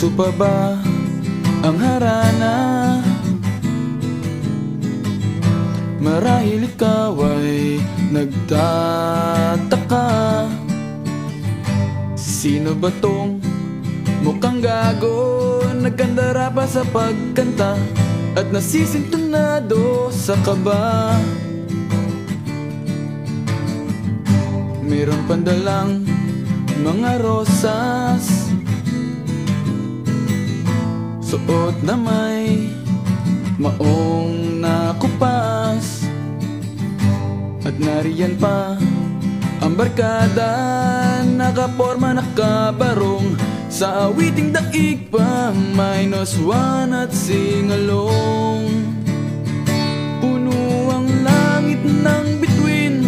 puso pa ba ang harana? Marahil ikaw ay nagtataka, sino ba tong mukhang gago, nagkandara pa sa pagkanta at nasisintunado sa kaba? Meron pandalang mga rosas, suot na may maong nakupas, at nariyan pa ang barkada, nakaporma nakabarong sa awiting daig pa, -1 at singalong. Puno ang langit ng bituin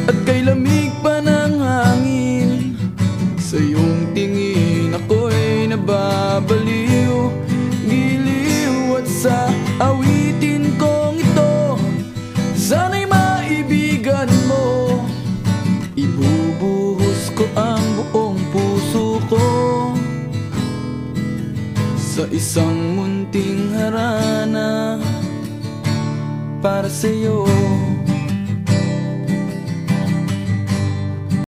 at kay lamig pa ng hangin. Sa iyong tingin ako'y nababaliw, giliw, at sa awitin kong ito sana'y maibigan mo. Ibubuhos ko ang buong puso ko sa isang munting harana para sa'yo.